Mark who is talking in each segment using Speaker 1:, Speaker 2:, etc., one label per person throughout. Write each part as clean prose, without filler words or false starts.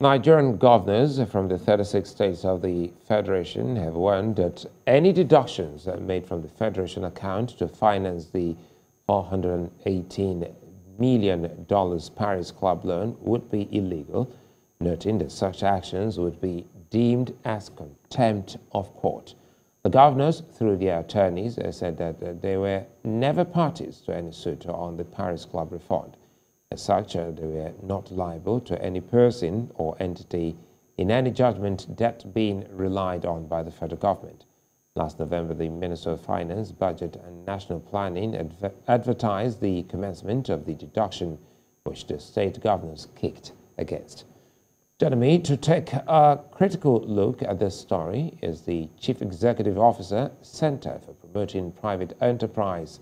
Speaker 1: Nigerian governors from the 36 states of the Federation have warned that any deductions made from the Federation account to finance the $418 million Paris Club loan would be illegal, noting that such actions would be deemed as contempt of court. The governors, through their attorneys, said that they were never parties to any suit on the Paris Club refund. As such, they were not liable to any person or entity in any judgment debt being relied on by the federal government. Last November, the Minister of Finance, Budget and National Planning advertised the commencement of the deduction, which the state governors kicked against. Joining me to take a critical look at this story is the Chief Executive Officer, Center for Promoting Private Enterprise,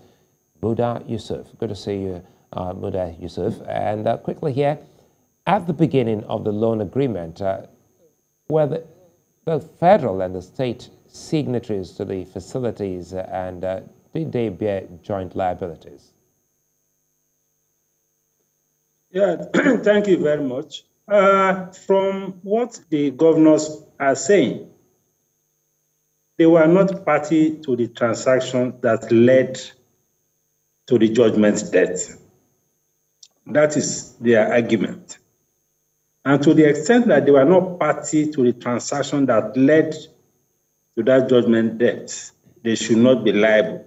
Speaker 1: Muda Yusuf. Good to see you, Muda Yusuf. And quickly here, at the beginning of the loan agreement, were the federal and the state signatories to the facilities, and did they bear joint liabilities?
Speaker 2: Yeah, thank you very much. From what the governors are saying, they were not party to the transaction that led to the judgment debt. That is their argument. And to the extent that they were not party to the transaction that led to that judgment debt, they should not be liable.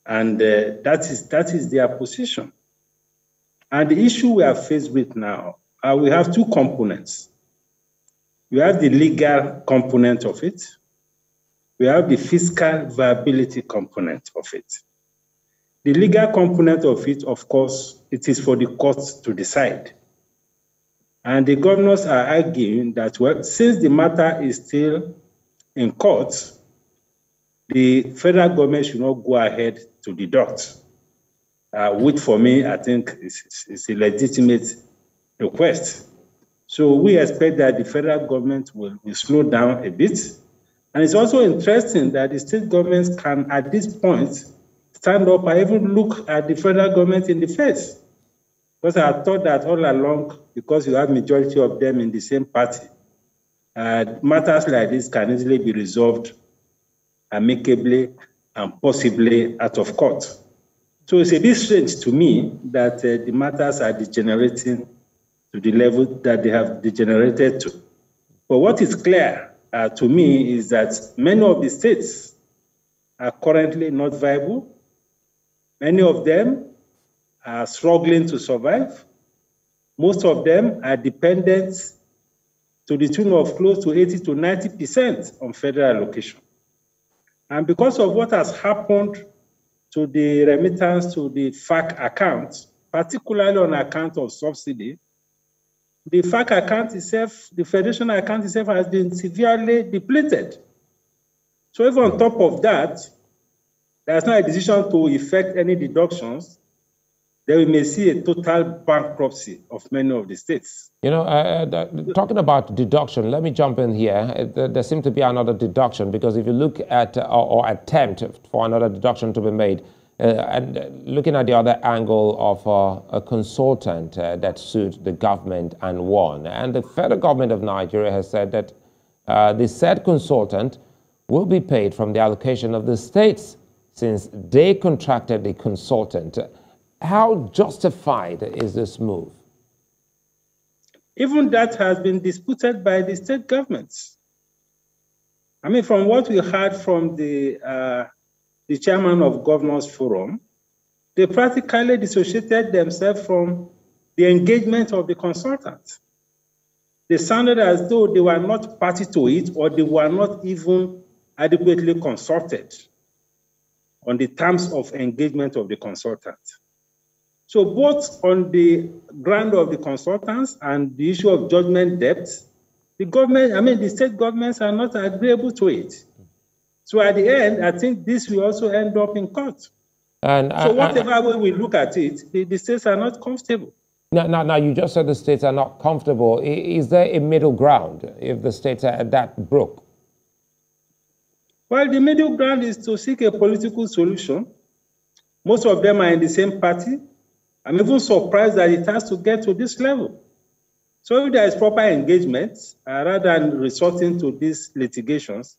Speaker 2: And that is their position. And the issue we are faced with now, we have two components. We have the legal component of it. We have the fiscal viability component of it. The legal component of it, of course, it is for the courts to decide. And the governors are arguing that, well, since the matter is still in court, the federal government should not go ahead to deduct. Which for me, I think is a legitimate request. So we expect that the federal government will slow down a bit. And it's also interesting that the state governments can, at this point, stand up and even look at the federal government in the face. Because I thought that all along, because you have majority of them in the same party, matters like this can easily be resolved amicably and possibly out of court. So it's a bit strange to me that the matters are degenerating to the level that they have degenerated to. But what is clear to me is that many of the states are currently not viable. Many of them are struggling to survive. Most of them are dependent to the tune of close to 80 to 90% on federal allocation. And because of what has happened to the remittance to the FAC account, particularly on account of subsidy, the FAC account itself, the Federation account itself has been severely depleted. So even on top of that, there's not a decision to effect any deductions, then we may see a total bankruptcy of many of the states.
Speaker 1: You know, talking about deduction, let me jump in here. There seems to be another deduction, because if you look at or attempt for another deduction to be made, and looking at the other angle of a consultant that sued the government and won, and the federal government of Nigeria has said that the said consultant will be paid from the allocation of the states since they contracted the consultant. How justified is this move?
Speaker 2: Even that has been disputed by the state governments. I mean, from what we heard from the chairman of Governors Forum, they practically dissociated themselves from the engagement of the consultants. They sounded as though they were not party to it, or they were not even adequately consulted on the terms of engagement of the consultant. So both on the ground of the consultants and the issue of judgment debt, the state governments are not agreeable to it. So at the end, I think this will also end up in court. And so whatever way we look at it, the states are not comfortable.
Speaker 1: Now, you just said the states are not comfortable. Is there a middle ground if the states are that broke?
Speaker 2: Well, the middle ground is to seek a political solution. Most of them are in the same party. I'm even surprised that it has to get to this level. So if there is proper engagement, rather than resorting to these litigations,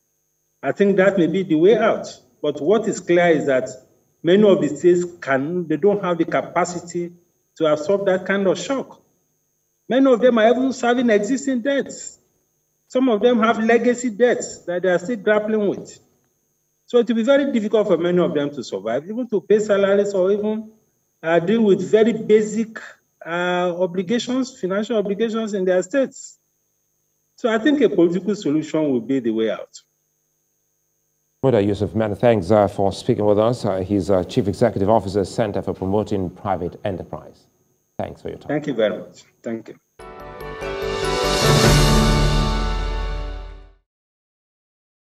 Speaker 2: I think that may be the way out. But what is clear is that many of the states they don't have the capacity to absorb that kind of shock. Many of them are even serving existing debts. Some of them have legacy debts that they are still grappling with. So it will be very difficult for many of them to survive, even to pay salaries or even deal with very basic obligations, financial obligations in their states. So I think a political solution will be the way out.
Speaker 1: Muda Yusuf, many thanks for speaking with us. He's Chief Executive Officer, Center for Promoting Private Enterprise. Thanks for your time.
Speaker 2: Thank you very much. Thank you.